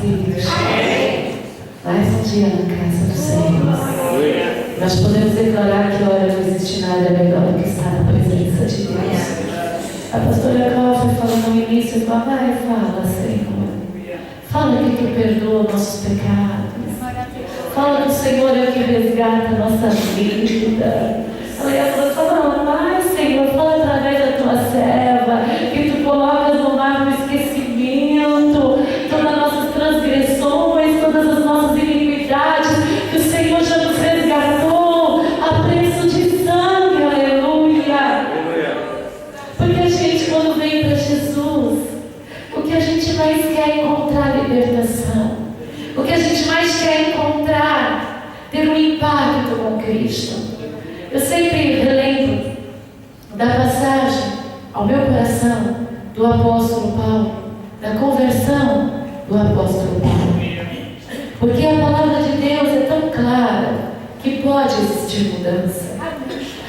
filhos. Mais um dia na casa do Senhor. Nós podemos declarar que olha, não existe nada melhor do que estar na presença de Deus. A pastora Cláudia foi falando no início, fala, Senhor. Fala que tu perdoa nossos pecados. Fala que o Senhor é o que resgata a nossa vida. Ela falou, vai, Senhor, fala através da tua serva, que tu colocas no mar do esquecimento todas as nossas transgressões, todas as nossas iniquidades, que o Senhor já nos resgatou a preço de sangue, aleluia. Porque a gente, quando vem para Jesus, o que a gente mais quer é encontrar libertação, o que a gente mais quer é encontrar, ter um impacto com Cristo. Eu sempre relembro da passagem ao meu coração do apóstolo Paulo, da conversão do apóstolo Paulo. Porque a palavra de Deus é tão clara que pode existir mudança.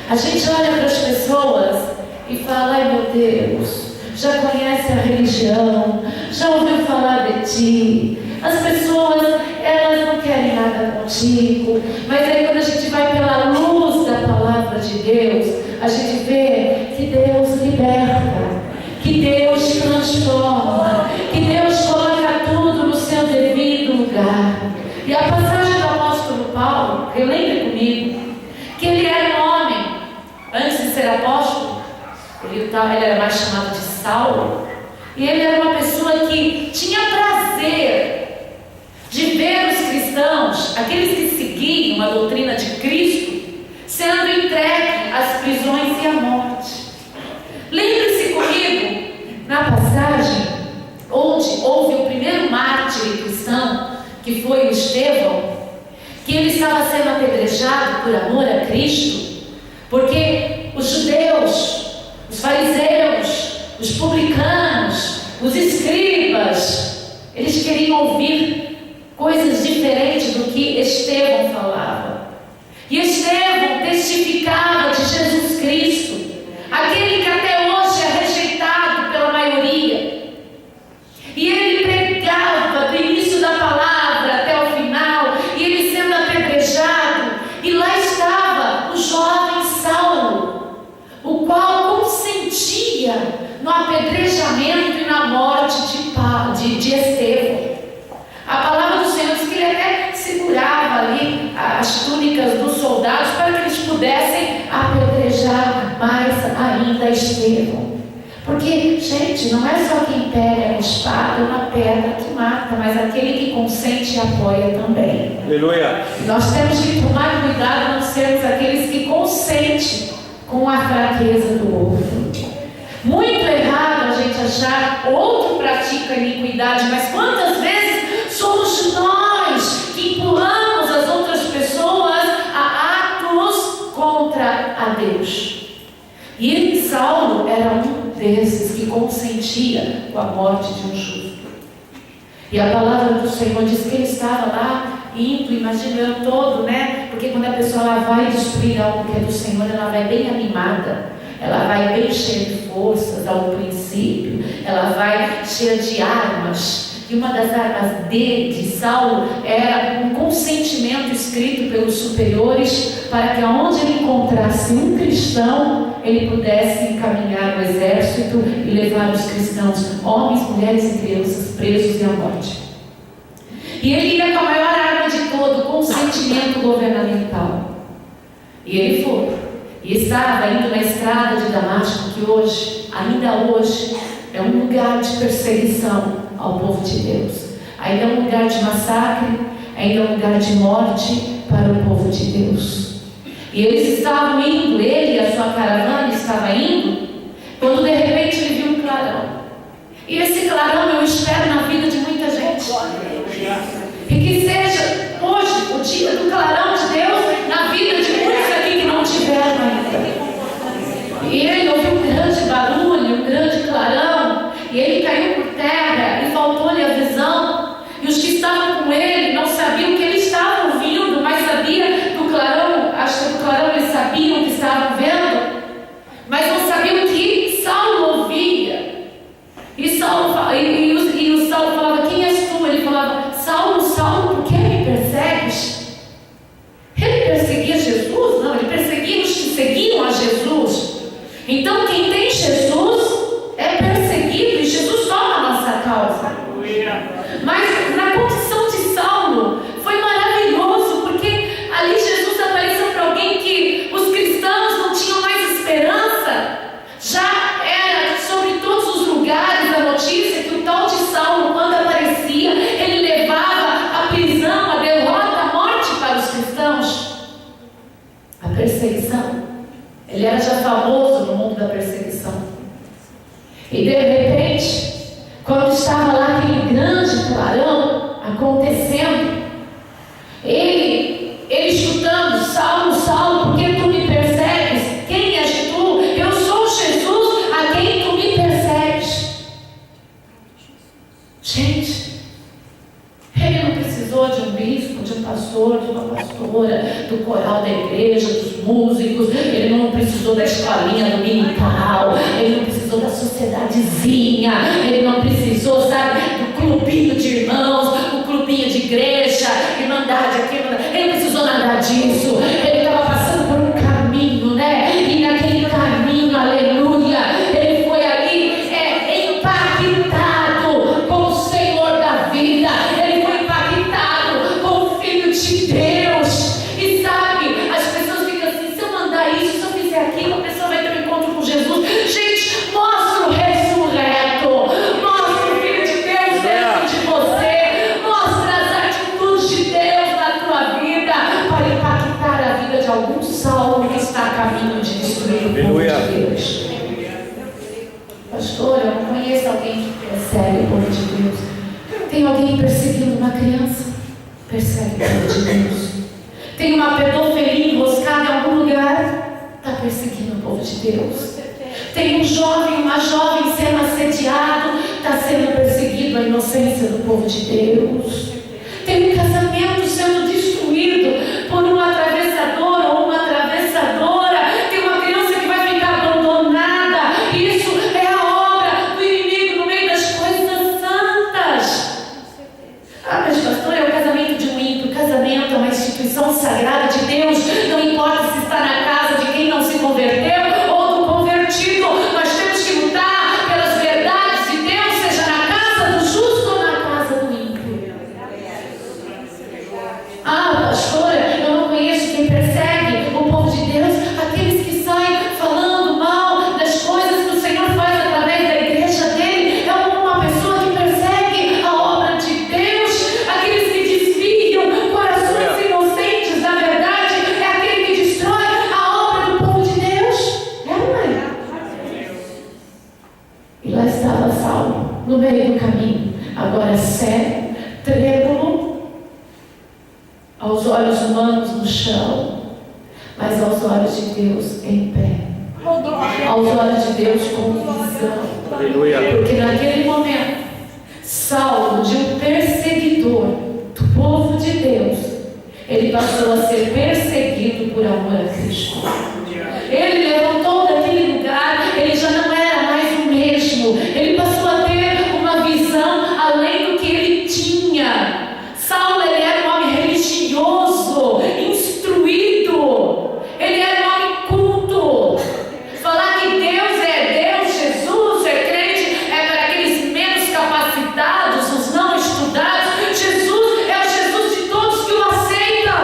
A gente olha para as pessoas e fala, ai meu Deus, já conhece a religião, já ouviu falar de ti. As pessoas, elas não querem nada contigo. Mas aí quando a gente vai pela luz da palavra de Deus, a gente vê que Deus liberta, que Deus transforma, que Deus coloca tudo no seu devido lugar. E a passagem do apóstolo Paulo, relembre comigo, que ele era um homem, antes de ser apóstolo, ele era mais chamado de Saulo, e ele era uma pessoa que tinha prazer de ver os cristãos, aqueles que seguiam a doutrina de Cristo, sendo entregues às prisões e à morte. Lembre-se comigo, na passagem, onde houve o primeiro mártir cristão, que foi o Estevão, que ele estava sendo apedrejado por amor a Cristo, porque os judeus, os fariseus, os publicanos, os escribas, eles queriam ouvir coisas diferentes do que Estevão falava. E Estevão testificava de Jesus Cristo, aquele que até hoje é rejeitado pela maioria. E ele pregava do início da palavra até o final, e ele sendo apedrejado, e lá estava o jovem Saulo, o qual consentia no apedrejamento e na morte de Estevão. A palavra do Senhor diz que ele até segurava ali as túnicas dos soldados para que eles pudessem apedrejar mais ainda Estevão. Porque, gente, não é só quem pega a espada ou na pedra que mata, mas aquele que consente e apoia também. Aleluia. Nós temos que tomar cuidado não sermos aqueles que consentem com a fraqueza do outro. Muito errado a gente achar outro pratica iniquidade, mas quantas vezes somos nós que empurramos as outras pessoas a atos contra a Deus? E Saulo era um desses que consentia com a morte de um justo. E a palavra do Senhor diz que ele estava lá indo, imagino eu todo, né? Porque quando a pessoa ela vai destruir algo que é do Senhor, ela vai bem animada, ela vai bem cheia de forças ao princípio, ela vai cheia de armas. E uma das armas de Saulo era um consentimento escrito pelos superiores para que aonde ele encontrasse um cristão, ele pudesse encaminhar o exército e levar os cristãos, homens, mulheres e crianças, presos e à morte. E ele ia com a maior arma de todo, o consentimento governamental. E ele foi. E estava indo na estrada de Damasco, que hoje, ainda hoje, é um lugar de perseguição ao povo de Deus. Ainda é um lugar de massacre, ainda é um lugar de morte para o povo de Deus. E eles estavam indo, ele e a sua caravana estava indo, quando de repente ele viu um clarão. E esse clarão eu espero na vida de muita gente. E que seja hoje o dia do clarão de Deus na vida de muitos aqui que não tiveram ainda. E ele ouviu um grande barulho, um grande clarão, e ele caiu por terra e faltou-lhe a visão. E os que estavam com ele não sabiam o que ele estava ouvindo, mas sabia do clarão, acho que do clarão eles sabiam o que estavam vendo, mas não sabiam o que Saulo ouvia. E Mas na condição de Saulo, foi maravilhoso, porque ali Jesus apareceu para alguém que os cristãos não tinham mais esperança. Já era sobre todos os lugares a notícia que o tal de Saulo, quando aparecia, ele levava a prisão, a derrota, a morte para os cristãos. A perseguição. Ele era já famoso no mundo da perseguição. E de repente, quando estava lá aquele grande clarão acontecendo, ele chutando: Saulo, Saulo, por que tu me persegues? Quem és tu? Eu sou Jesus a quem tu me persegues. Gente, ele não precisou de um bispo, de um pastor, de uma pastora, do coral da igreja, dos músicos. Ele não precisou da escolinha dominical. Ele não precisou da sociedadezinha. Ele não precisou, sabe, do clubinho de irmãos, o clubinho de igreja, irmandade aqui. Ele não precisou nada disso. Ele estava passando por um caminho, né? E naquele caminho, aleluia, ele foi ali impactado com o Senhor da vida. Ele foi impactado com o Filho de Deus. E sabe, as pessoas ficam assim: se eu mandar isso, se eu fizer aquilo, a pessoa vai ter um encontro com Jesus. Gente, mostra o ressurreto, mostra o Filho de Deus dentro de você, mostra as atitudes de Deus na tua vida, para impactar a vida de algum Saulo que está a caminho de destruir o povo de Deus. Pastor, eu não conheço alguém que persegue o povo de Deus. Tem alguém perseguindo uma criança? Persegue o povo de Deus. Tem uma pedofilia enroscada em algum lugar? Está perseguindo o povo de Deus. Tem um jovem, uma jovem sendo assediado, está sendo perseguido a inocência do povo de Deus. Tem um casamento sendo destruído por um atravessador ou uma atravessadora. Tem uma criança que vai ficar abandonada. Isso é a obra do inimigo no meio das coisas santas. Ah, mas pastor, é o casamento de um ímpio. O casamento é uma instituição sagrada de Deus. Não importa se está na casa de quem não se converteu ou do convertido. Nós temos que lutar pelas verdades de Deus, seja na casa do justo ou na casa do ímpio. Ah, pastora, eu não conheço quem persegue o povo de Deus. Aqueles que saem falando mal das coisas que o Senhor faz através da igreja dele. É uma pessoa que persegue a obra de Deus. Aqueles que desviam corações inocentes da verdade. É aquele que destrói a obra do povo de Deus. É, mãe? E lá estava Saulo, no meio do caminho, agora cego, trêmulo, aos olhos humanos no chão, mas aos olhos de Deus em pé, aos olhos de Deus com visão. Aleluia. Porque naquele momento, Saulo, de um perseguidor do povo de Deus, ele passou a ser perseguido por amor a Cristo. Ele levantou daquele lugar, ele já não era mais o mesmo. Ele passou a ter uma visão além do que ele tinha. Saulo, ele era um homem religioso, instruído. Ele era um homem culto. Falar que Deus é Deus, Jesus é crente, é para aqueles menos capacitados, os não estudados. Jesus é o Jesus de todos que o aceitam.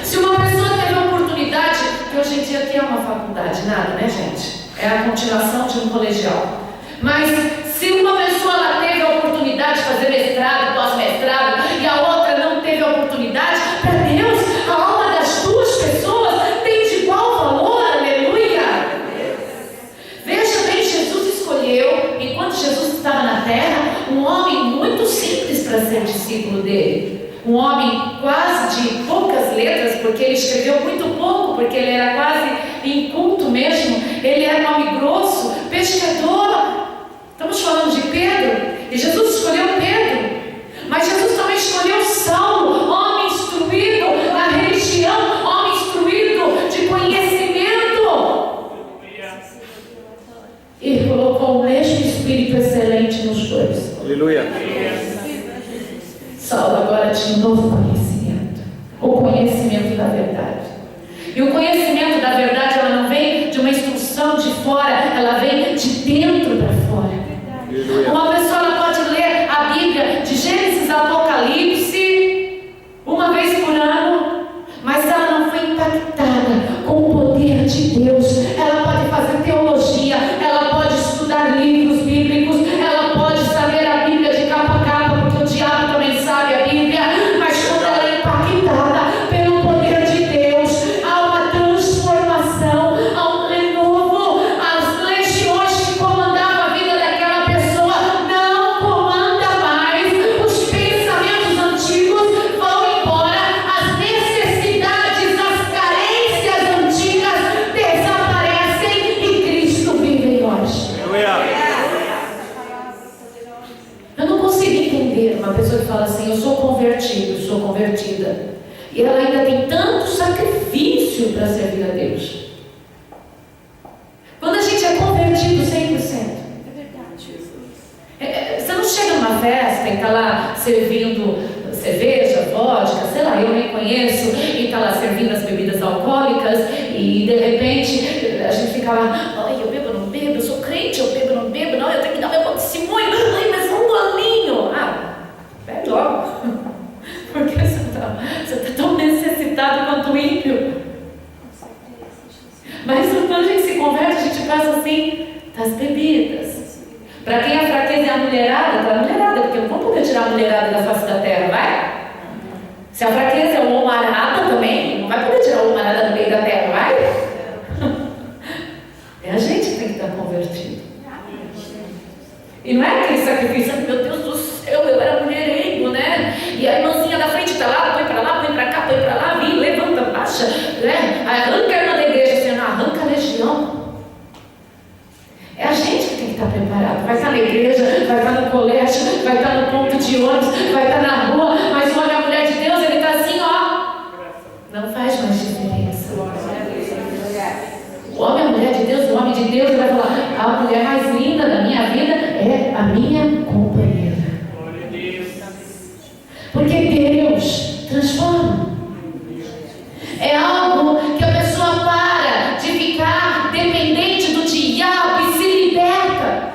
Se uma pessoa teve a oportunidade, que hoje em dia tem uma faculdade, nada, né, gente? É a continuação de um colegial. Mas se uma pessoa ela teve a oportunidade de fazer mestrado, pós-mestrado, e a outra não teve a oportunidade, para Deus, a alma das duas pessoas tem de igual valor, aleluia. Veja bem, Jesus escolheu, enquanto Jesus estava na terra, um homem muito simples para ser discípulo dele. Um homem quase de poucas letras, porque ele escreveu muito pouco, porque ele era quase inculto mesmo. Ele era um homem grosso, pescador. Estamos falando de Pedro, e Jesus escolheu Pedro, mas Jesus também escolheu Saulo, homem instruído na religião, homem instruído de conhecimento, e colocou o mesmo Espírito excelente nos dois. Aleluia. Saulo agora tinha um novo conhecimento, o conhecimento da verdade. E o conhecimento da verdade, ela não vem de uma instrução de fora, ela vem de dentro para fora. Uma pessoa ela pode ler entender uma pessoa que fala assim, eu sou convertido, eu sou convertida, e ela ainda tem tanto sacrifício para servir a Deus? Quando a gente é convertido 100%. Você não chega numa festa e está lá servindo cerveja, vodka, sei lá, eu nem conheço, e está lá servindo as bebidas alcoólicas, e de repente a gente fica lá, ai, eu bebo, não bebo, eu sou crente, eu bebo, não bebo, não, eu tenho que dar meu bom testemunho, ai, mas um golinho, bebe logo, porque você está tão necessitado quanto o ímpio. Mas quando a gente se converte, a gente faz assim, das bebidas. Para quem a fraqueza é a mulherada, tá a mulherada, porque não vão poder tirar a mulherada da face da terra, vai? Se a fraqueza é o homarada também, não vai poder tirar o homarada do meio da terra, vai? É a gente que tem que estar convertido. E não é aquele sacrifício, meu Deus do céu, eu era mulherengo, né? E a irmãzinha da frente está lá, põe para lá, põe para cá, põe para lá, vem, levanta, baixa, né? Arranca a irmã da igreja, assim, não, arranca a legião. É a gente que tem que estar preparado. Vai estar na igreja, vai estar no colégio, vai estar no ponto de ônibus, vai estar na rua, mas o homem e a mulher de Deus, ele está assim, não faz mais diferença. O homem e a mulher de Deus, o homem de Deus, ele vai falar, a mulher mais linda da minha vida é a minha companheira. Porque Deus transforma. É algo que a pessoa para de ficar dependente do diabo e se liberta.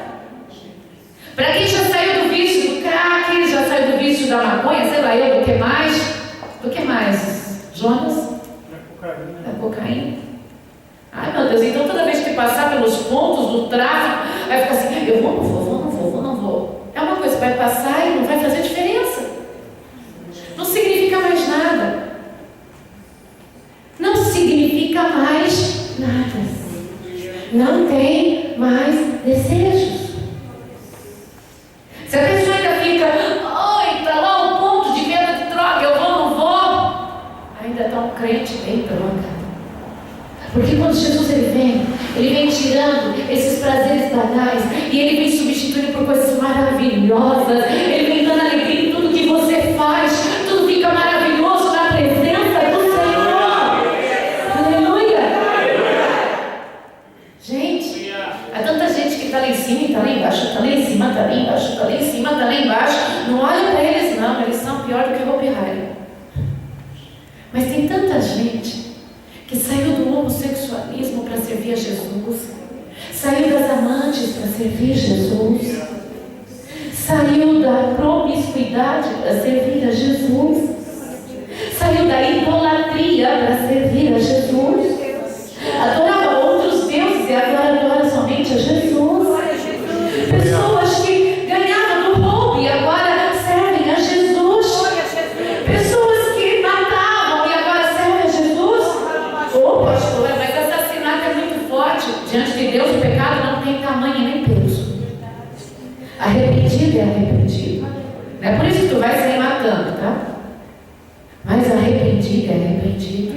Para quem já saiu do vício do crack, já saiu do vício da maconha, sei lá eu, do que mais? Do que mais? Jonas? Da cocaína. Ai meu Deus, então toda vez que passar pelos pontos do tráfico, vai ficar assim, eu vou, não vou. É uma coisa que vai passar e não vai fazer diferença. Não significa mais nada. Não significa mais nada. Não tem mais desejos. Se a pessoa ainda fica, está lá o ponto de venda de droga, eu vou, não vou, ainda está um crente bem droga. Porque quando Jesus ele vem tirando esses prazeres banais e ele vem substituindo por coisas maravilhosas. Ele vem dando alegria em tudo que você faz. Tudo fica maravilhoso na presença do Senhor. Aleluia! Gente, há tanta gente que está lá em cima e está lá embaixo, está lá em cima, está lá embaixo, está lá em cima, está lá embaixo. Não olha para eles não, eles são pior do que o Hopi Hari. Mas tem tanta gente que saiu do homossexualismo para servir a Jesus, saiu das amantes para servir Jesus, saiu da promiscuidade para servir a Jesus, saiu da idolatria para servir a Jesus, adorava outros deuses e agora adora somente a Jesus. Pessoas que ganhavam do roubo e agora servem a Jesus. Pessoas que matavam e agora servem a Jesus. Pastor, mas assassinato é muito forte. Diante de Deus, o pecado não tem tamanho nem peso. Arrependido é arrependido. Não é por isso que tu vai sair matando, tá? Mas arrependido é arrependido.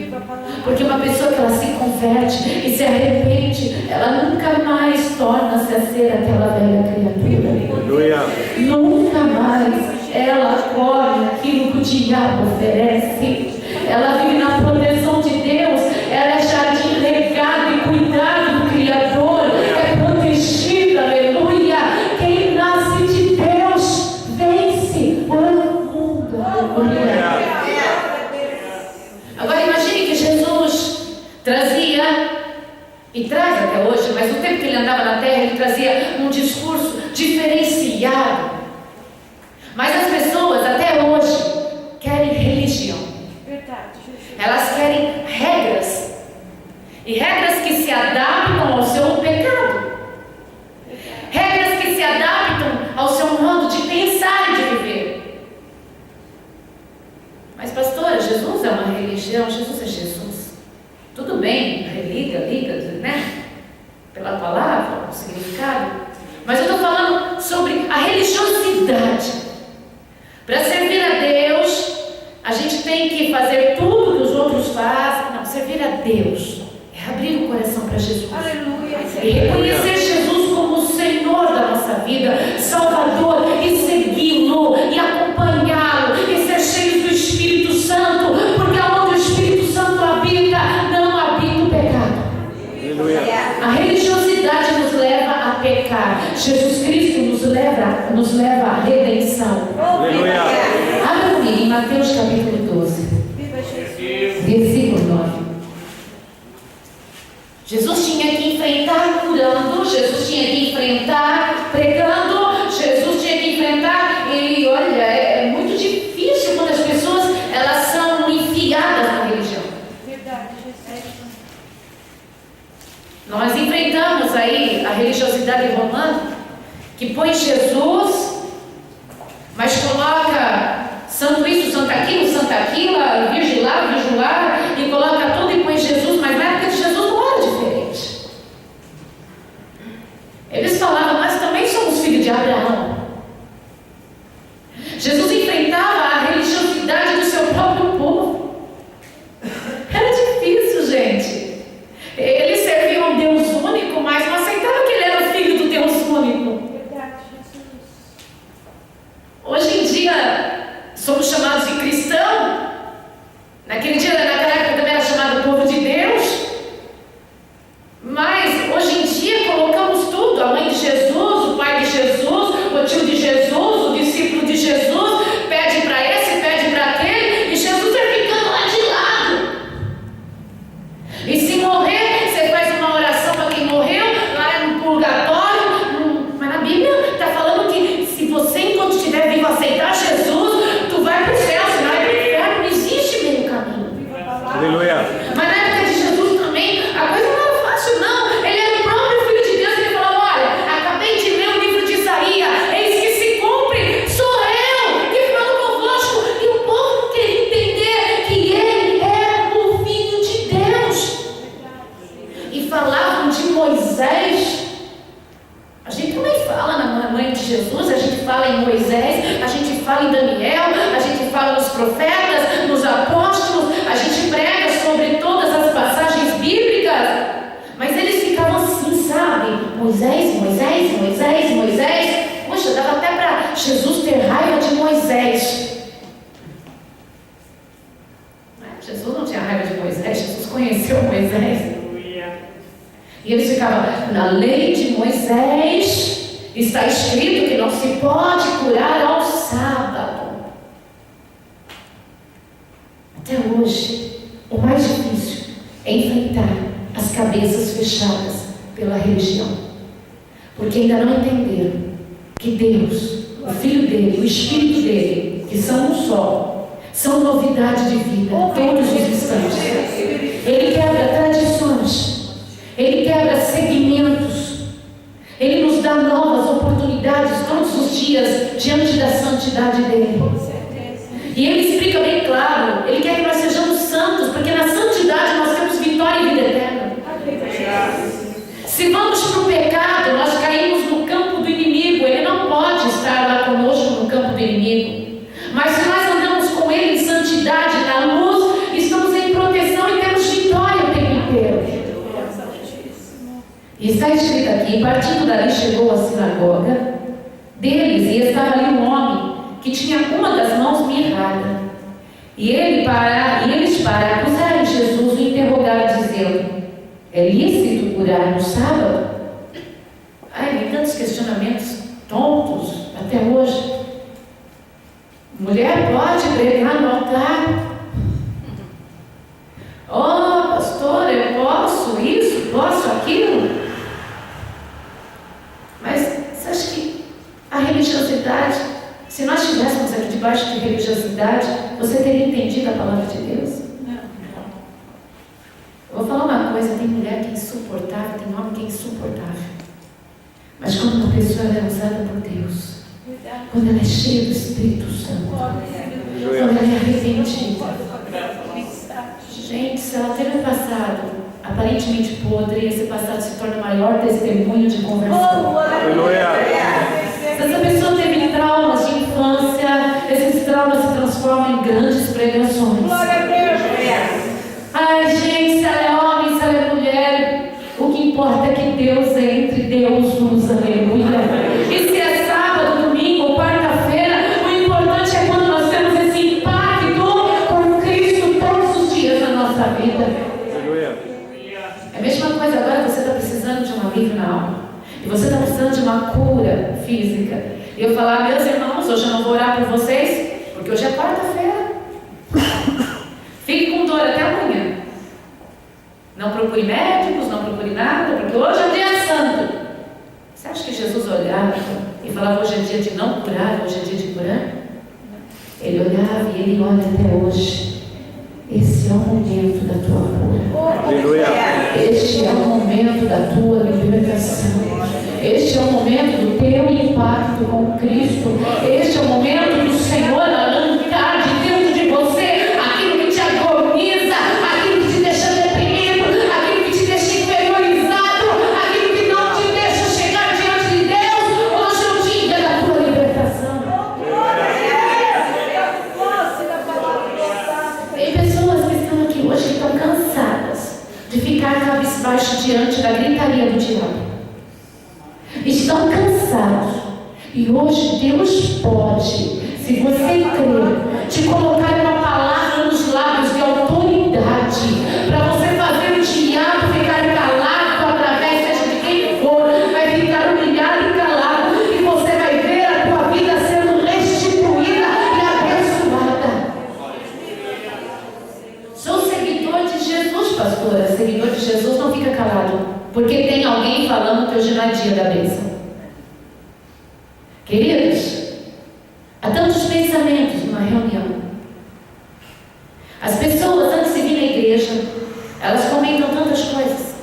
Porque uma pessoa que ela se converte e se arrepende, ela nunca mais torna-se a ser aquela velha criatura. Nunca mais ela come aquilo que o diabo oferece. Ela vive na proteção de Deus. Ela é jardim regado e cuidado do Criador. É protegida, aleluia. Quem nasce de Deus vence o mundo, aleluia. Agora imagine que Jesus trazia, e traz até hoje, mas no tempo que ele andava na terra, ele trazia um discurso diferenciado. Mas as pessoas até hoje querem religião. Elas querem regras. E regras que se adaptam ao seu pecado. Regras que se adaptam ao seu modo de pensar e de viver. Mas pastora, Jesus é uma religião, Jesus é Jesus. Tudo bem, liga, né? Pela palavra, o significado. Mas eu estou falando sobre a religiosidade. Para servir a Deus, a gente tem que fazer tudo que os outros fazem. Não, servir a Deus é abrir o coração para Jesus. Aleluia. E reconhecer Jesus como o Senhor da nossa vida, Salvador, e segui-lo, e Jesus Cristo nos leva à redenção. Aleluia. Abra comigo em Mateus capítulo 12, versículo 9. Jesus tinha que enfrentar curando, Jesus tinha que enfrentar pregando, Jesus tinha que enfrentar. E olha, é muito difícil quando as pessoas elas são enfiadas na religião. Verdade, Nós enfrentamos aí a religiosidade romana que põe Jesus, mas coloca santo isso, santo aquilo, santa aquilo, virgem lá, e coloca tudo e põe Jesus, mas na época de Jesus não era diferente. Eles falavam, nós também somos filhos de Abraão. Jesus enfrentava a religiosidade do seu próprio povo. Era difícil, gente. Eles serviam um Deus único, mas não aceitavam que ele era o filho do Deus único. verdade, Jesus. Hoje em dia, somos chamados de cristão. Naquela época também era chamado povo de Deus. Mas hoje em dia colocamos tudo: a mãe de Jesus, o pai de Jesus, o tio de Jesus, o discípulo de Jesus. Pede para esse, pede para aquele, e Jesus vai ficando lá de lado. E se morrer, você faz uma oração para quem morreu, lá no purgatório. Mas na Bíblia está falando que se você, enquanto estiver vivo, aceitar Jesus, tu vai para o céu, você vai para o inferno. Não existe meio caminho. Aleluia. Mas na época de Jesus também, a coisa não era fácil, não. Ele era o próprio Filho de Deus. Ele falou: olha, acabei de ler o livro de Isaías, eis que se cumpre, sou eu que falo convosco. E o povo não queria entender que ele é o Filho de Deus. E falavam de Moisés. A gente também fala na mãe de Jesus, a gente fala em Moisés, a gente fala em Daniel, a gente fala nos profetas, nos apóstolos, a gente prega sobre todas as passagens bíblicas, mas eles ficavam assim, sabe? Moisés. Poxa, dava até para Jesus ter raiva de Moisés. Mas Jesus não tinha raiva de Moisés, Jesus conheceu Moisés. E eles ficavam: na lei de Moisés está escrito que não se pode curar ao sábado. Até hoje, o mais difícil é enfrentar as cabeças fechadas pela religião, porque ainda não entenderam que Deus, o Filho dele, o Espírito dele, que são um só, são novidade de vida todos os instantes. Ele quebra tradições, ele quebra segmentos, ele nos dá novas oportunidades todos os dias diante da santidade dele. E ele explica bem claro, ele quer que nós sejamos santos, porque na santidade nós temos vitória e vida eterna. Se vamos para o pecado, nós caímos no campo do inimigo. Ele não pode estar lá conosco no campo do inimigo. Mas se nós andamos com ele em santidade, na luz, estamos em proteção e temos vitória o tempo inteiro. E está escrito aqui: partindo dali chegou à sinagoga deles, e estava ali um homem que tinha uma das mãos mirrada. E eles, para acusarem Jesus, o interrogaram, dizendo: é lícito curar no sábado? Ai, tem tantos questionamentos tontos até hoje. Mulher pode pregar no altar? Oh, pastor, eu posso isso, posso aquilo? Mas você acha que a religiosidade, se nós estivéssemos aqui debaixo de religiosidade, você teria entendido a palavra de Deus? Eu vou falar uma coisa: tem mulher que é insuportável, tem homem que é insuportável. Mas quando uma pessoa é usada por Deus, quando ela é cheia do Espírito Santo, quando ela é arrependida, gente, se ela teve um passado aparentemente podre, esse passado se torna o maior testemunho de conversão. Se essa pessoa teve traumas de infância, esses traumas se transformam em grandes pregações. Ai, gente, se ela é homem, se ela é mulher, o que importa é que Deus entre, Deus usa, aleluia. E se é sábado, domingo ou quarta-feira, o importante é quando nós temos esse impacto com Cristo todos os dias na nossa vida. É a mesma coisa agora. Você está precisando de um alívio na alma, e você está precisando de uma cura vou orar por vocês, porque hoje é quarta-feira. Fique com dor até amanhã. Não procure médicos, não procure nada, porque hoje é um dia santo. Você acha que Jesus olhava e falava, hoje é dia de não curar, hoje é dia de curar? Ele olhava e ele olha até hoje. Esse é o momento da tua cura. Aleluia. Este é o momento da tua libertação. Este é o momento do teu impacto com Cristo. Este é o momento do Senhor arrancar de dentro de você aquilo que te agoniza, aquilo que te deixa deprimido, aquilo que te deixa inferiorizado, aquilo que não te deixa chegar diante de Deus. Hoje é o dia da tua libertação. Tem pessoas que estão aqui hoje que estão cansadas de ficar cabisbaixo diante da gritaria do diabo. Estão cansados. E hoje Deus pode, se você crer, te colocar uma palavra nos lábios de autoridade para você fazer o diabo ficar calado através seja de quem for, vai ficar humilhado e calado, e você vai ver a tua vida sendo restituída e abençoada. Sou seguidor de Jesus, pastora. Seguidor de Jesus não fica calado, porque tem alguém falando que hoje não é dia da bênção. Queridos, há tantos pensamentos numa reunião. As pessoas, antes de vir na igreja, elas comentam tantas coisas.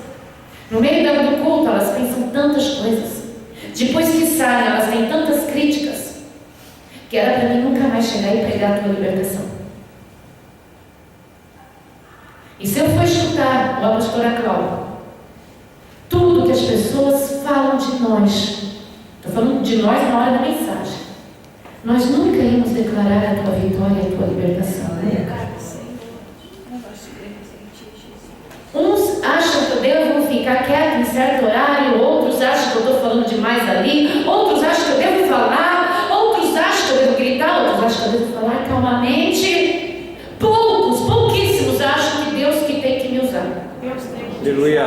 No meio do culto, elas pensam tantas coisas. Depois que saem, elas têm tantas críticas, que era para mim nunca mais chegar e pregar a tua libertação. E se eu for escutar a pastora Cláudia, tudo que as pessoas falam de nós, estou falando de nós na hora da mensagem, nós nunca íamos declarar a tua vitória e a tua libertação. Uns acham que eu devo ficar quieto em certo horário, outros acham que eu estou falando demais ali, outros acham que eu devo falar, outros acham que eu devo gritar, outros acham que eu devo falar calmamente. Pouquíssimos acham que Deus que tem que me usar. Aleluia.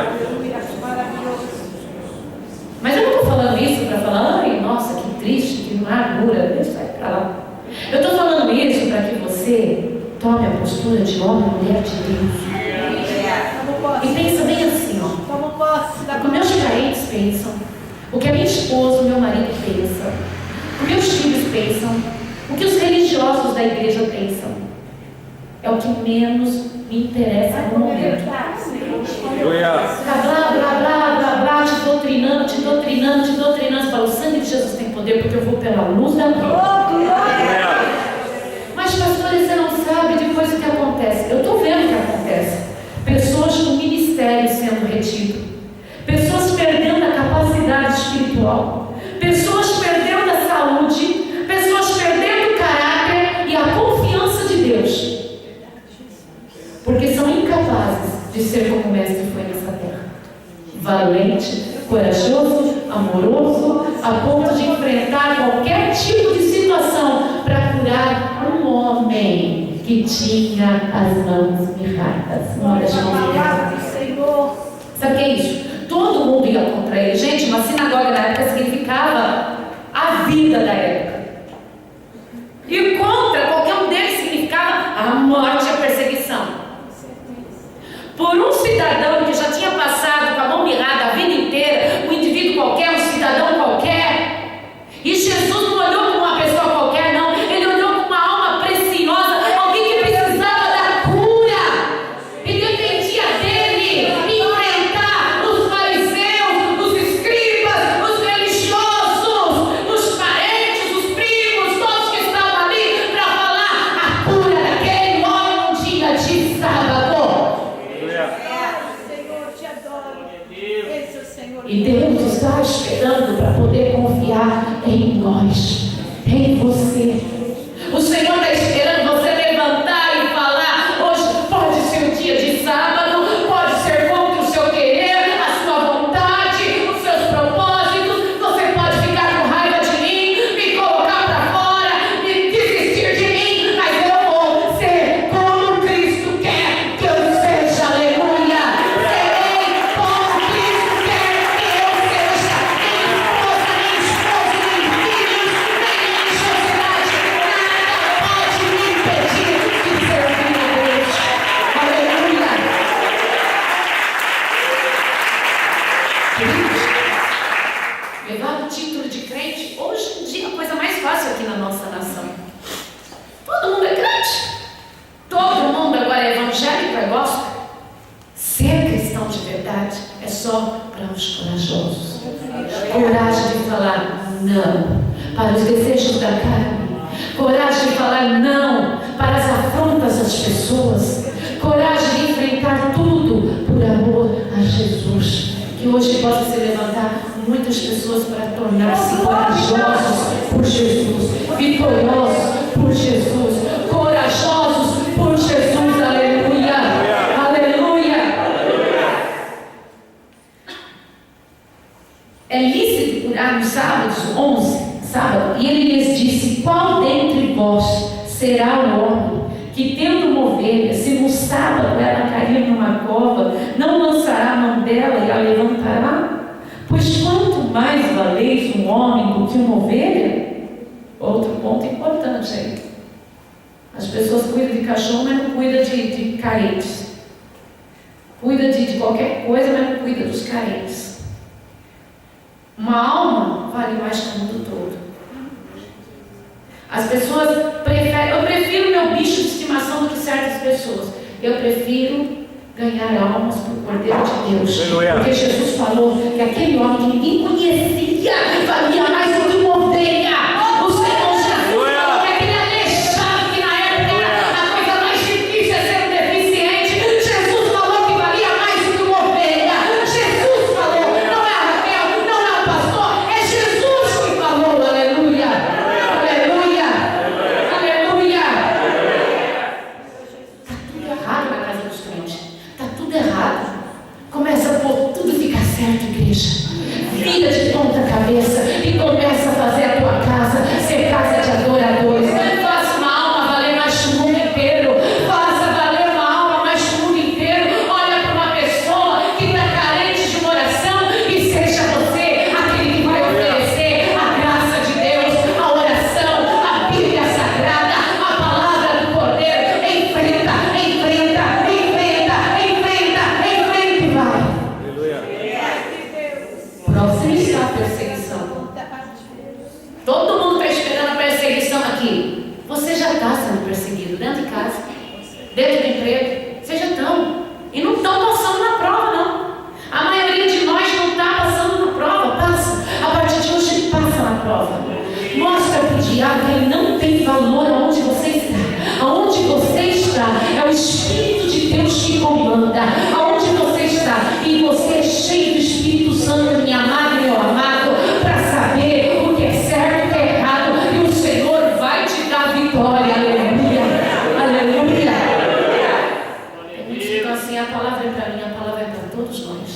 Mas eu não estou falando isso para falar, ai, nossa, que triste, que amargura, Deus vai para lá. Eu estou falando isso para que você tome a postura de homem e mulher de Deus. E pensa bem assim, ó. O que meus parentes pensam, o que a minha esposa, o meu marido pensam, o que meus filhos pensam, o que os religiosos da igreja pensam, é o que menos me interessa no momento. Blá, blá, blá, blá, blá, te doutrinando, para o sangue de Jesus tem poder, porque eu vou pela luz da glória. Mas pastor, você não sabe depois o que acontece. Eu estou vendo o que acontece. Pessoas com ministério sendo retido, pessoas perdendo a capacidade espiritual, pessoas perdendo a saúde, pessoas perdendo o caráter e a confiança de Deus, porque são incapazes de ser como o mestre foi nessa terra, valente, corajoso, amoroso, a ponto de enfrentar qualquer tipo de situação para curar um homem que tinha as mãos mirradas. Uma das mãos mirradas. Sabe o que é isso? Todo mundo ia contra ele. Gente, uma sinagoga na época significava a vida da época. E contra qualquer um deles significava a morte e a perseguição. Por um cidadão que já tinha passado com a mão mirrada a vida inteira, um indivíduo qualquer, um cidadão qualquer, e Jesus não olhou como uma pessoa qualquer, não, ele olhou como uma alma preciosa, alguém que precisava da cura, e dependia dele enfrentar os fariseus, os escribas, os religiosos, os parentes, os primos, todos que estavam ali para falar a cura daquele homem no dia de sábado. E Deus está esperando para poder confiar em nós, em você. O Senhor está esperando você levantar e falar: hoje pode ser um dia de sábado, pode ser contra o seu querer, a sua vontade, os seus propósitos. Você pode ficar com raiva de mim, me colocar para fora, me desistir de mim, mas eu vou ser como Cristo quer que eu seja. Aleluia! Serei como Cristo quer que eu seja. Nem esposa, nem filhos, nem religiosidade. só para os corajosos. Coragem de falar não para os desejos da carne. Coragem de falar não para as afrontas das pessoas. Coragem de enfrentar tudo por amor a Jesus. Que hoje possa se levantar muitas pessoas para tornar-se corajosos por Jesus, vitoriosos por Jesus, corajosos por Jesus. Aleluia, aleluia. É lícito curar nos sábados, 11, sábado, e ele lhes disse: qual dentre vós será o homem que, tendo uma ovelha, se no sábado ela cair numa cova, não lançará a mão dela e a levantará? Pois quanto mais valeis um homem do que uma ovelha? Outro ponto importante aí. As pessoas cuidam de cachorro, mas não cuidam de carentes. Cuida de qualquer coisa, mas não cuida dos carentes. Uma alma vale mais que o mundo todo. As pessoas preferem, eu prefiro meu bicho de estimação do que certas pessoas. Eu prefiro ganhar almas para o Cordeiro de Deus. Porque Jesus falou que aquele homem que ninguém conhecia valia mais do que uma ovelha. O Senhor Jesus falou que aquele aleijado que na época era a coisa mais difícil é ser um deficiente. Jesus falou que valia mais do que uma ovelha. Jesus falou, não é a Raquel, não é o pastor, é Jesus que falou. Aleluia, aleluia, aleluia. Está tudo errado na casa dos crentes. Está tudo errado. Começa a pôr tudo ficar certo, igreja. Vira de ponta cabeça e começa a fazer a tua casa ser casa de adoradores. Faça uma alma valer mais que o mundo inteiro. Faça valer uma alma mais que o mundo inteiro. Olha para uma pessoa que está carente de uma oração e seja você aquele que vai oferecer a graça de Deus, a oração, a Bíblia Sagrada, a palavra do Cordeiro. Enfrenta, enfrenta, enfrenta, enfrenta, enfrenta e vai. Próximo está a perseguição. Todo mundo está esperando a perseguição aqui. Você já está sendo perseguido dentro de casa, dentro do emprego. Vocês já estão. E não estão passando na prova, não. A maioria de nós não está passando na prova. Passa. A partir de hoje, passa na prova. Mostra para o diabo que ele não tem valor aonde você está. Aonde você está é o Espírito de Deus que comanda. Aonde você está. E você é cheio do Espírito Santo, minha amada e meu amado, para saber o que é certo e o que é errado. E o Senhor vai te dar vitória. Aleluia. Aleluia. Tem muitos que ficam assim: a palavra é para mim, a palavra é para todos nós.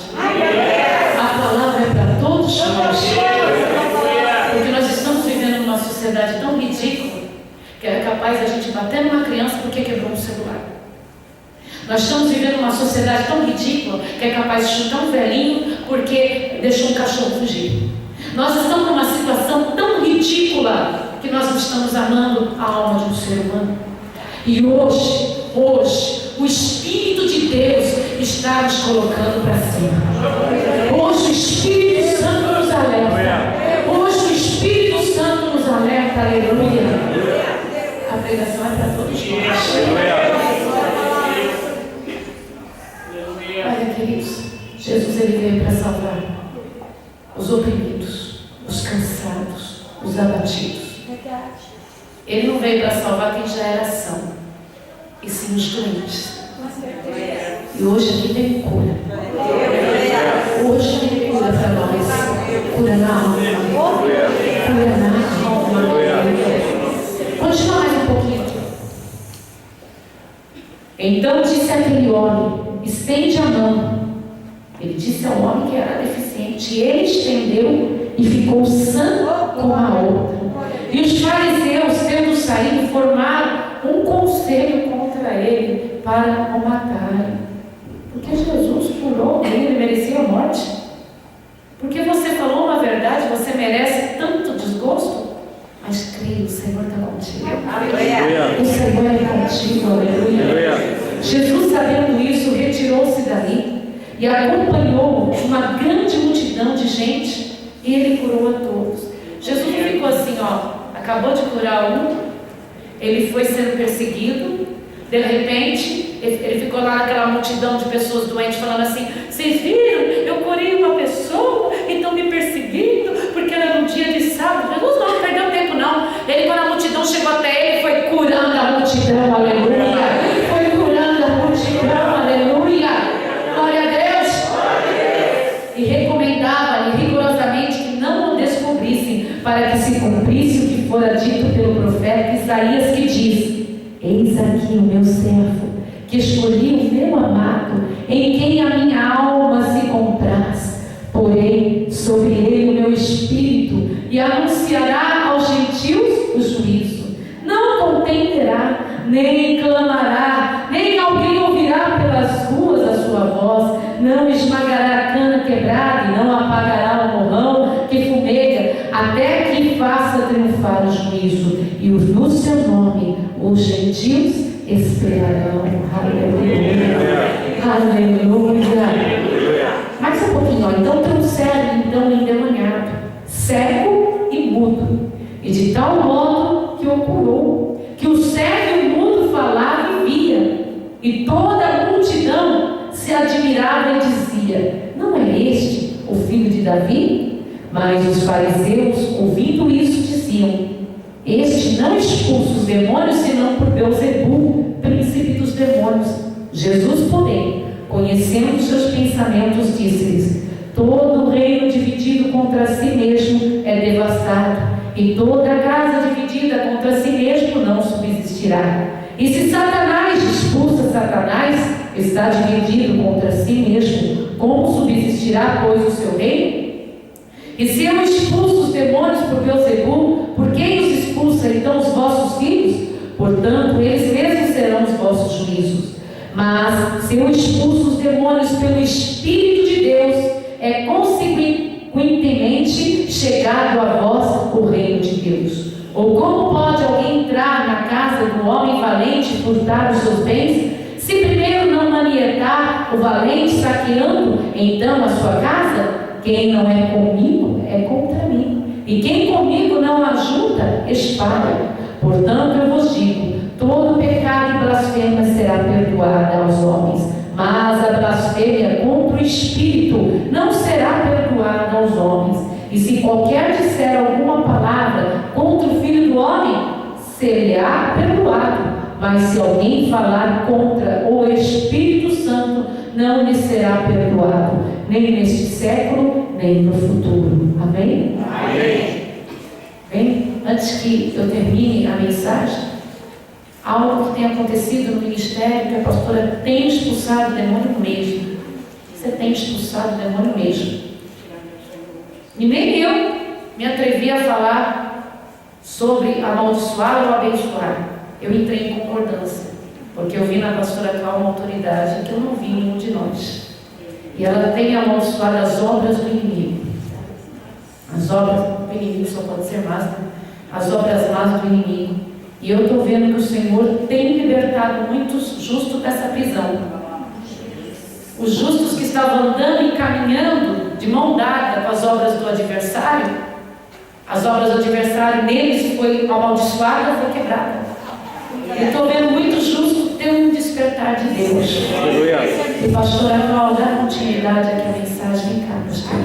A palavra é para todos nós. Porque nós estamos vivendo numa sociedade tão ridícula que é capaz da gente bater numa criança porque quebrou um celular. Nós estamos vivendo uma sociedade tão ridícula que é capaz de chutar um velhinho porque deixou um cachorro fugir. Nós estamos numa situação tão ridícula que nós não estamos amando a alma de um ser humano. E hoje, o Espírito de Deus está nos colocando para cima. Hoje o Espírito Santo nos alerta. Hoje o Espírito Santo nos alerta. Aleluia. A pregação é para todos nós. Olha, queridos, Jesus ele veio para salvar os oprimidos, os cansados, os abatidos. Ele não veio para salvar quem já era são, e sim os doentes. E hoje aqui tem cura. Hoje tem cura para nós. Cura na alma. Cura na alma. Continua mais um pouquinho. Então disse aquele homem: estende a mão. Ele disse ao homem que era deficiente. E ele estendeu e ficou sã como a outra. E os fariseus, tendo saído, formaram um conselho contra ele para o matarem. Porque Jesus curou ele merecia a morte. Porque você falou uma verdade, você merece tanto desgosto. Mas creia, o Senhor está contigo. Aleluia. O Senhor é contigo. Aleluia. Jesus, sabendo isso, retirou-se dali e acompanhou uma grande multidão de gente, e ele curou a todos. Jesus não ficou assim, acabou de curar um, ele foi sendo perseguido, de repente Ele ficou lá naquela multidão de pessoas doentes falando assim: vocês viram? Eu curei uma pessoa e estão me perseguindo porque era no dia de sábado. Jesus não perdeu tempo não. Ele, quando a multidão chegou até ele, foi curando a multidão, aleluia. Foi curando a multidão, aleluia. Glória a Deus. E recomendava-lhe rigorosamente que não o descobrissem, para que se cumprisse o que fora dito pelo profeta Isaías, que diz: eis aqui o meu servo, que escolhi o meu amado, em quem a minha alma se compraz. Porém, sobre ele o meu espírito, e anunciará aos gentios o juízo. Não contenderá, nem clamará, nem alguém ouvirá pelas ruas a sua voz. Não esmagará a cana quebrada, e não apagará o morrão que fumega, até que faça triunfar o juízo. E no seu nome os gentios esperarão. Aleluia. Aleluia. Mais um pouquinho, ó. Então tem um cego, então endemoniado, cego e mudo, e de tal modo que o curou, que o cego e o mudo falava e via, e toda a multidão se admirava e dizia: não é este o filho de Davi? Mas os fariseus, ouvindo isso, diziam: este não expulsa os demônios, senão por Beelzebul, príncipe dos demônios. Jesus, porém, conhecendo seus pensamentos, disse-lhes: todo reino dividido contra si mesmo é devastado, e toda casa dividida contra si mesmo não subsistirá. E se Satanás expulsa Satanás, está dividido contra si mesmo, como subsistirá, pois, o seu reino? E se eu expulso os demônios por Beelzebul, por quem os expulsa então os vossos filhos? Portanto, eles mesmos serão os vossos juízos. Mas se eu expulso os demônios pelo Espírito de Deus, é consequentemente chegado a vós o reino de Deus. Ou como pode alguém entrar na casa do homem valente e furtar os seus bens, se primeiro não manietar o valente, saqueando então a sua casa? Quem não é comigo é contra mim, e quem comigo não ajunta, espalha. Portanto, eu vos digo: todo pecado e blasfêmia será perdoado aos homens, mas a blasfêmia contra o Espírito não será perdoada aos homens. E se qualquer disser alguma palavra contra o Filho do Homem, ser-lhe-á perdoado. Mas se alguém falar contra o Espírito Santo, não lhe será perdoado, nem neste século, nem no futuro. Amém? Amém. Bem, antes que eu termine a mensagem, algo que tem acontecido no ministério, que a pastora tem expulsado o demônio mesmo. Você tem expulsado o demônio mesmo. E nem eu me atrevi a falar sobre amaldiçoar ou abençoar. Eu entrei em concordância, porque eu vi na pastora Cal uma autoridade que eu não vi em nenhum de nós. E ela tem amaldiçoado as obras do inimigo. As obras do inimigo só pode ser más, né? As obras más do inimigo. E eu estou vendo que o Senhor tem libertado muitos justos dessa prisão. Os justos que estavam andando e caminhando de mão dada com as obras do adversário, as obras do adversário neles foi amaldiçoada, foi quebrada. Eu estou vendo muitos justos ter um despertar de Deus. E pastora Val, dá continuidade aqui à mensagem. Vem cá, pastor.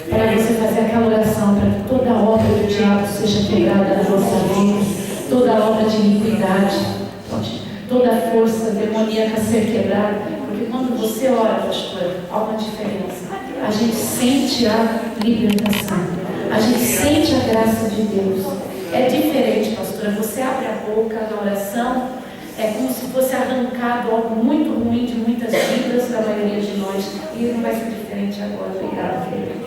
Para você fazer aquela oração, para que toda obra do diabo seja quebrada na nossa vida, toda obra de iniquidade, toda força demoníaca ser quebrada. Porque quando você ora, pastor, há uma diferença. A gente sente a libertação, a gente sente a graça de Deus. É diferente, pastora. Você abre a boca na oração, é como se fosse arrancado algo muito ruim de muitas vidas da maioria de nós. E não vai ser diferente agora. Obrigada, filha.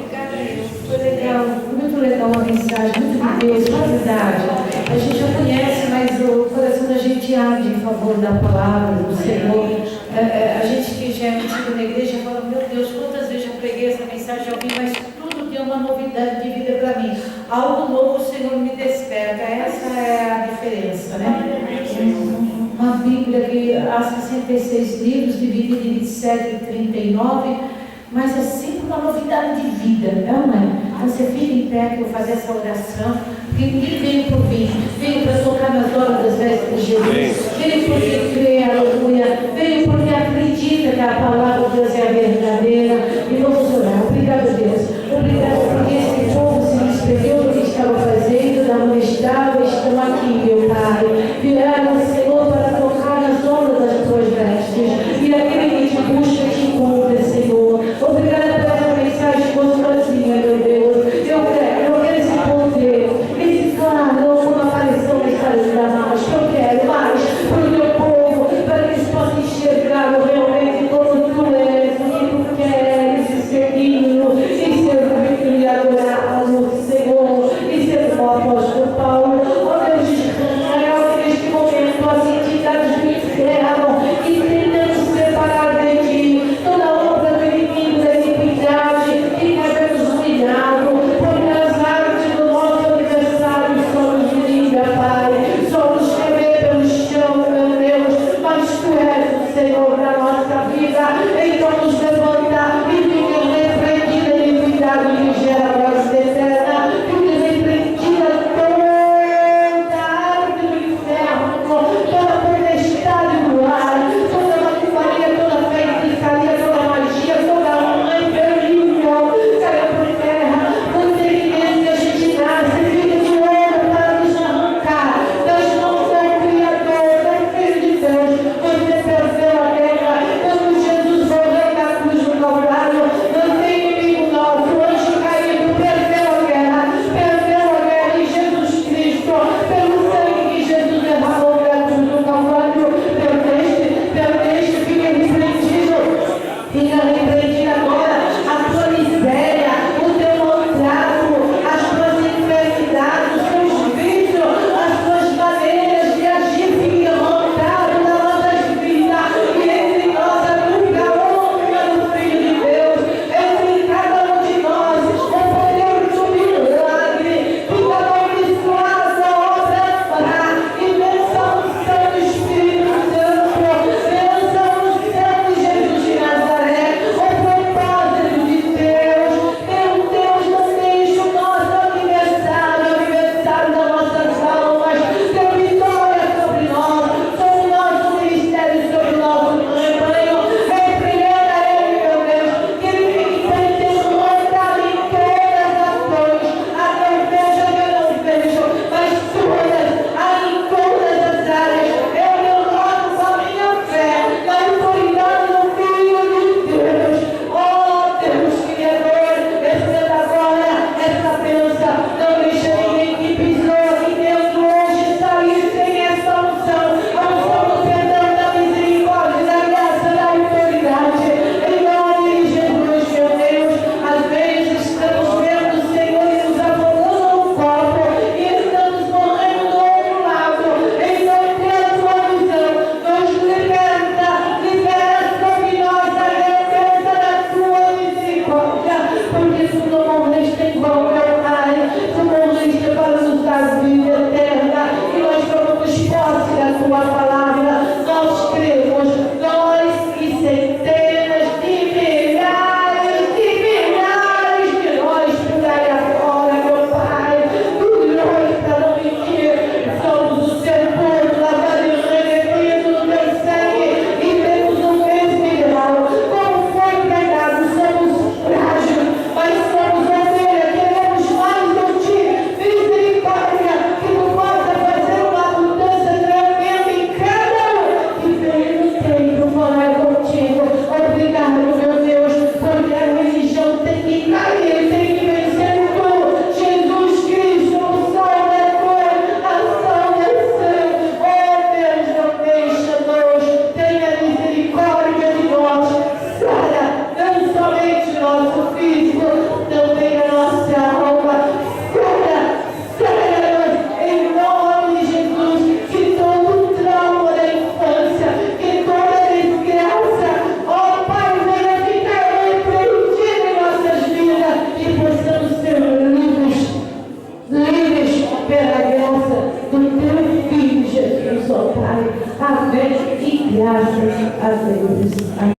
Foi legal, muito legal a mensagem, muito de Deus, verdade. A gente já conhece, mas o coração da gente arde em favor da palavra do Senhor. A gente que já é antigo na igreja fala: meu Deus, quantas vezes eu preguei essa mensagem, já ouvi, mas tudo tem uma novidade de vida para mim. Algo novo o Senhor me desperta. Essa é a diferença, né? Uma Bíblia que há 66 livros, dividida em 27 e 39, mas é sempre uma novidade de vida, não é? Então você fica em pé para fazer essa oração, porque ninguém veio por vir, veio para tocar nas horas das vestes de Jesus, veio porque crê, aleluia. Veio porque acredita que a palavra de Deus é a verdadeira. E vamos orar. Obrigado, Deus. Obrigado porque esse povo se despediu do que estava fazendo, da onde estava, estão aqui, meu Pai. Vieram, Senhor, para tocar na sombra das tuas vestes. E aquele que te busca te encontra, Senhor. Obrigada por essa mensagem gostosinha, meu Deus. Eu quero esse poder, esse clarão, quando apareceu na história de Damasco. Eu quero mais para o teu povo, para que eles possam enxergar realmente como tu és, o que tu queres, e segui-lo, e servir e adorá-lo, Senhor, e ser o apóstolo Paulo. Ó Deus, descansa neste momento as entidades do inferno que tentam nos separar de ti, toda obra do inimigo da iniquidade, que devemos humilhado, porque as artes do nosso aniversário somos de linda, Pai, somos tremer pelo chão, meu Deus, mas tu és o Senhor da nossa vida, então nos levanta e fica repreendida a iniquidade que gera a morte eterna, fica repreendida toda a arte do inferno, toda a potestade do ar, toda a macumbaria, toda a feitiçaria, toda a magia, toda a rebelião, caia por terra, mantenha a gente nasce, filho de ouro para nos arrancar das mãos do Criador, do Filho de Deus. Você perdeu a guerra quando Jesus morreu na cruz do Calvário. Não tem inimigo nosso, o anjo caído perdeu a guerra em Jesus Cristo, pelo sangue que Jesus derramou na cruz do Calvário. Perdeste, fica repreendido agora a tua miséria, o teu maltrato, as tuas enfermidades, os teus vícios, as tuas maneiras de agir, fica montado nas nossas vidas, e entre nós a única honra do Filho de Deus, entre cada um de nós, o poder do milagre, fica abençoada a obra fará, e benção o Santo Espírito Santo, benção o Santo Jesus de Nazaré, o propósito de Deus. Meu Deus, não deixe o nosso aniversário das nossas almas, ter vitória sobre nós, sobre o nosso ministério, sobre o nosso rebanho. Repreenda ele, meu Deus, que ele fique pretendo montar em todas as ações, a que eu vejo, que eu não vejo, mas todas, em todas as áreas. Eu me honro com a minha fé, na autoridade do Filho de Deus. Oh Deus, Criador, receba agora essa bênção. Não deixa ninguém que pisou aqui dentro hoje sair sem essa unção. A unção do perdão, da misericórdia, da graça, da autoridade. Em nome de Jesus, meu Deus, às vezes estamos vendo, Senhor, e nos afogando um copo, e estamos morrendo do outro lado. Então, pela tua visão, nos liberta sobre nós a defesa da tua misericórdia, porque tu não morreste em vão, meu Pai, tu morreste para nos dar vida eterna, e nós tomamos posse da tua palavra. Nós cremos, nós e centenas de milhares de nós por aí afora, meu Pai, milhões para não mentir, somos o seu povo, lavado e redimido no teu sangue, e temos um mês mineral. Como foi pregado, somos frágeis, mas somos ovelha, queremos mais de ti, misericórdia, que tu possa fazer uma mudança tremenda em cada um que veio no templo morar contigo. Obrigado, meu Deus, porque a religião tem que cair, tem que vencer tu, Jesus Cristo, o sol da cor, a sol da sangue. Oh Deus, não deixa-nos, tenha misericórdia de nós, sara não somente nosso físico, também a nossa alma, sara-nos em nome de Jesus, que todo trauma da infância, que toda desgraça, ó Pai, venha ficar repreendida em nossas vidas, e possamos ser livres pela graça do teu Filho Jesus, ó Pai. Amém e graças a Deus. Amém.